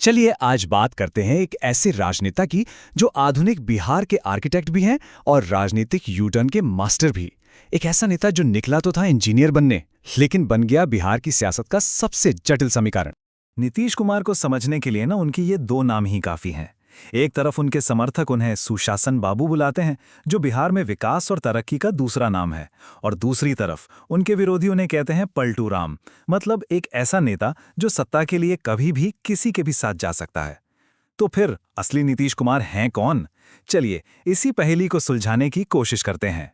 चलिए आज बात करते हैं एक ऐसे राजनेता की जो आधुनिक बिहार के आर्किटेक्ट भी हैं और राजनीतिक यूटर्न के मास्टर भी। एक ऐसा नेता जो निकला तो था इंजीनियर बनने, लेकिन बन गया बिहार की सियासत का सबसे जटिल समीकरण। नीतीश कुमार को समझने के लिए उनकी ये दो नाम ही काफी हैं। एक तरफ उनके समर्थक उन्हें सुशासन बाबू बुलाते हैं, जो बिहार में विकास और तरक्की का दूसरा नाम है, और दूसरी तरफ उनके विरोधी उन्हें कहते हैं पलटू राम, मतलब एक ऐसा नेता जो सत्ता के लिए कभी भी किसी के भी साथ जा सकता है। तो फिर असली नीतीश कुमार हैं कौन? चलिए इसी पहेली को सुलझाने की कोशिश करते हैं।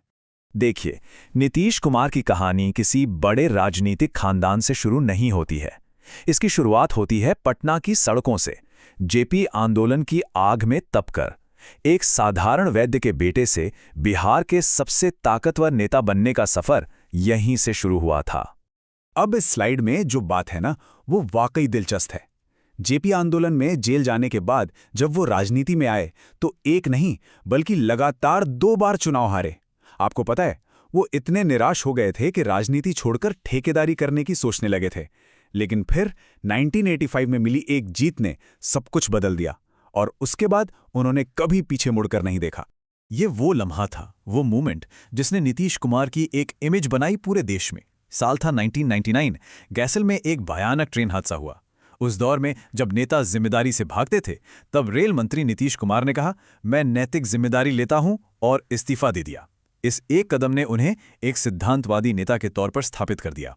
देखिए, नीतीश कुमार की कहानी किसी बड़े राजनीतिक खानदान से शुरू नहीं होती है। इसकी शुरुआत होती है पटना की सड़कों से, जेपी आंदोलन की आग में तपकर। एक साधारण वैद्य के बेटे से बिहार के सबसे ताकतवर नेता बनने का सफर यहीं से शुरू हुआ था। अब इस स्लाइड में जो बात है वो वाकई दिलचस्प है। जेपी आंदोलन में जेल जाने के बाद जब वो राजनीति में आए तो एक नहीं बल्कि लगातार 2 बार चुनाव हारे। आपको पता है, वो इतने निराश हो गए थे कि राजनीति छोड़कर ठेकेदारी करने की सोचने लगे थे। लेकिन फिर 1985 में मिली एक जीत ने सब कुछ बदल दिया और उसके बाद उन्होंने कभी पीछे मुड़कर नहीं देखा। ये वो लम्हा था, वो मूवमेंट जिसने नीतीश कुमार की एक इमेज बनाई पूरे देश में। साल था 1999। गैसल में एक भयानक ट्रेन हादसा हुआ। उस दौर में जब नेता जिम्मेदारी से भागते थे, तब रेल मंत्री नीतीश कुमार ने कहा, मैं नैतिक जिम्मेदारी लेता हूं, और इस्तीफा दे दिया। इस एक कदम ने उन्हें एक सिद्धांतवादी नेता के तौर पर स्थापित कर दिया।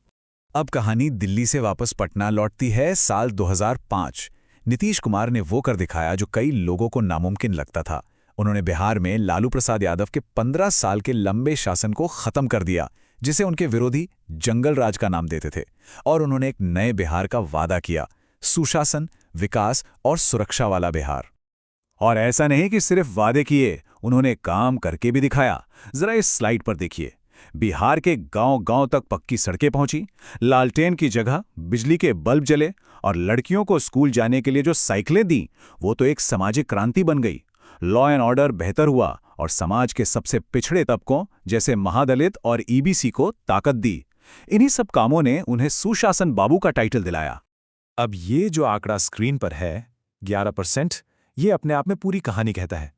अब कहानी दिल्ली से वापस पटना लौटती है साल 2005। नीतीश कुमार ने वो कर दिखाया जो कई लोगों को नामुमकिन लगता था। उन्होंने बिहार में लालू प्रसाद यादव के 15 साल के लंबे शासन को खत्म कर दिया, जिसे उनके विरोधी जंगल राज का नाम देते थे। और उन्होंने एक नए बिहार का वादा किया, सुशासन, विकास और सुरक्षा वाला बिहार। और ऐसा नहीं कि सिर्फ वादे किए, उन्होंने काम करके भी दिखाया। जरा इस स्लाइड पर देखिए। बिहार के गांव-गांव तक पक्की सड़कें पहुंची, लालटेन की जगह बिजली के बल्ब जले, और लड़कियों को स्कूल जाने के लिए जो साइकिलें दी, वो तो एक सामाजिक क्रांति बन गई। लॉ एंड ऑर्डर बेहतर हुआ और समाज के सबसे पिछड़े तबकों जैसे महादलित और ईबीसी को ताकत दी। इन्हीं सब कामों ने उन्हें सुशासन बाबू का टाइटल दिलाया। अब ये जो आंकड़ा स्क्रीन पर है, 11%, ये अपने आप में पूरी कहानी कहता है।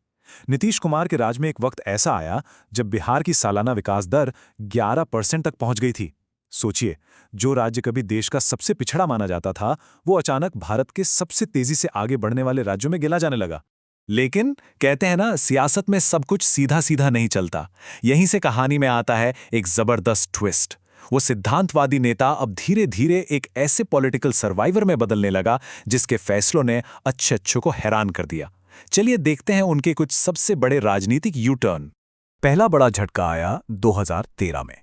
नीतीश कुमार के राज में एक वक्त ऐसा आया जब बिहार की सालाना विकास दर 11% तक पहुंच गई थी। सोचिए, जो राज्य कभी देश का सबसे पिछड़ा माना जाता था, वो अचानक भारत के सबसे तेजी से आगे बढ़ने वाले राज्यों में गिना जाने लगा। लेकिन कहते हैं ना, सियासत में सब कुछ सीधा सीधा नहीं चलता। यहीं से कहानी में आता है एक जबरदस्त ट्विस्ट। वो सिद्धांतवादी नेता अब धीरे धीरे एक ऐसे पॉलिटिकल सर्वाइवर में बदलने लगा जिसके फैसलों ने अच्छे अच्छों को हैरान कर दिया। चलिए देखते हैं उनके कुछ सबसे बड़े राजनीतिक यू टर्न। पहला बड़ा झटका आया 2013 में।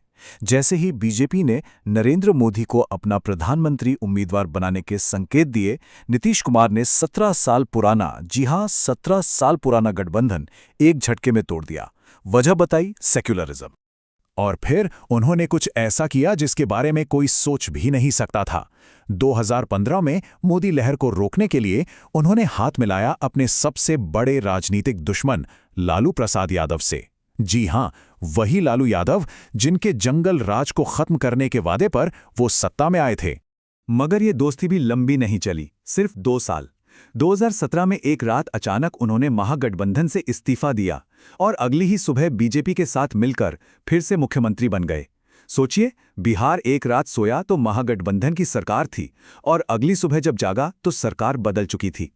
जैसे ही बीजेपी ने नरेंद्र मोदी को अपना प्रधानमंत्री उम्मीदवार बनाने के संकेत दिए, नीतीश कुमार ने 17 साल पुराना, जी हां 17 साल पुराना गठबंधन एक झटके में तोड़ दिया। वजह बताई, सेक्युलरिज्म। और फिर उन्होंने कुछ ऐसा किया जिसके बारे में कोई सोच भी नहीं सकता था। 2015 में मोदी लहर को रोकने के लिए उन्होंने हाथ मिलाया अपने सबसे बड़े राजनीतिक दुश्मन लालू प्रसाद यादव से। जी हां, वही लालू यादव जिनके जंगल राज को खत्म करने के वादे पर वो सत्ता में आए थे। मगर ये दोस्ती भी लंबी नहीं चली, सिर्फ 2 साल। 2017 में एक रात अचानक उन्होंने महागठबंधन से इस्तीफा दिया और अगली ही सुबह बीजेपी के साथ मिलकर फिर से मुख्यमंत्री बन गए। सोचिए, बिहार एक रात सोया तो महागठबंधन की सरकार थी, और अगली सुबह जब जागा तो सरकार बदल चुकी थी।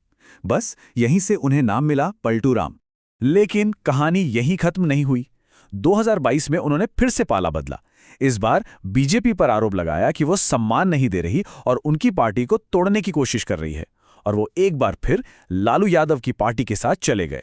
बस यहीं से उन्हें नाम मिला पलटू राम। लेकिन कहानी यहीं खत्म नहीं हुई। 2022 में उन्होंने फिर से पाला बदला। इस बार बीजेपी पर आरोप लगाया कि वो सम्मान नहीं दे रही और उनकी पार्टी को तोड़ने की कोशिश कर रही है, और वो एक बार फिर लालू यादव की पार्टी के साथ चले गए।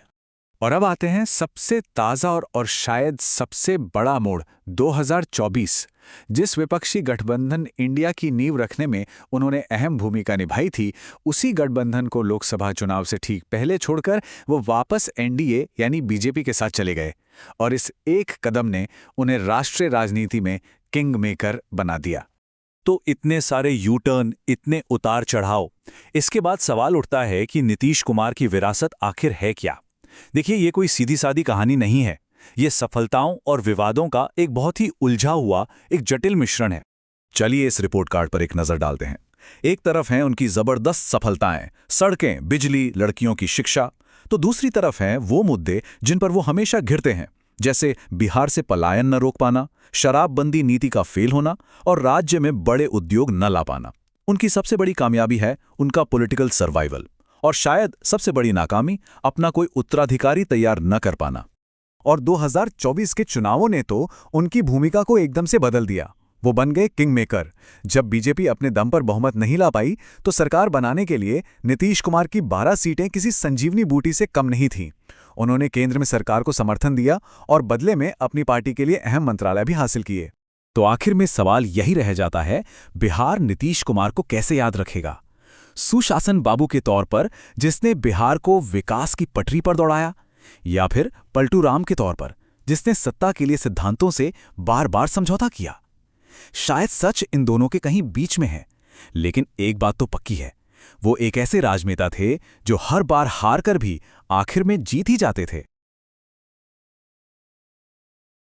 और अब आते हैं सबसे ताज़ा और शायद सबसे बड़ा मोड़, 2024। जिस विपक्षी गठबंधन इंडिया की नींव रखने में उन्होंने अहम भूमिका निभाई थी, उसी गठबंधन को लोकसभा चुनाव से ठीक पहले छोड़कर वो वापस एनडीए यानी बीजेपी के साथ चले गए। और इस एक कदम ने उन्हें राष्ट्रीय राजनीति में किंग मेकर बना दिया। तो इतने सारे यू टर्न, इतने उतार चढ़ाव, इसके बाद सवाल उठता है कि नीतीश कुमार की विरासत आखिर है क्या? देखिए, ये कोई सीधी सादी कहानी नहीं है। ये सफलताओं और विवादों का एक बहुत ही उलझा हुआ, एक जटिल मिश्रण है। चलिए इस रिपोर्ट कार्ड पर एक नजर डालते हैं। एक तरफ हैं उनकी जबरदस्त सफलताएं, सड़कें, बिजली, लड़कियों की शिक्षा, तो दूसरी तरफ हैं वो मुद्दे जिन पर वो हमेशा घिरते हैं, जैसे बिहार से पलायन न रोक पाना, शराबबंदी नीति का फेल होना और राज्य में बड़े उद्योग न ला पाना। उनकी सबसे बड़ी कामयाबी है उनका पॉलिटिकल सर्वाइवल, और शायद सबसे बड़ी नाकामी अपना कोई उत्तराधिकारी तैयार न कर पाना। और 2024 के चुनावों ने तो उनकी भूमिका को एकदम से बदल दिया। वो बन गए किंग मेकर। जब बीजेपी अपने दम पर बहुमत नहीं ला पाई तो सरकार बनाने के लिए नीतीश कुमार की 12 सीटें किसी संजीवनी बूटी से कम नहीं थीं। उन्होंने केंद्र में सरकार को समर्थन दिया और बदले में अपनी पार्टी के लिए अहम मंत्रालय भी हासिल किए। तो आखिर में सवाल यही रह जाता है, बिहार नीतीश कुमार को कैसे याद रखेगा? सुशासन बाबू के तौर पर जिसने बिहार को विकास की पटरी पर दौड़ाया, या फिर पलटू राम के तौर पर जिसने सत्ता के लिए सिद्धांतों से बार बार समझौता किया? शायद सच इन दोनों के कहीं बीच में है, लेकिन एक बात तो पक्की है, वो एक ऐसे राजनेता थे जो हर बार हार कर भी आखिर में जीत ही जाते थे।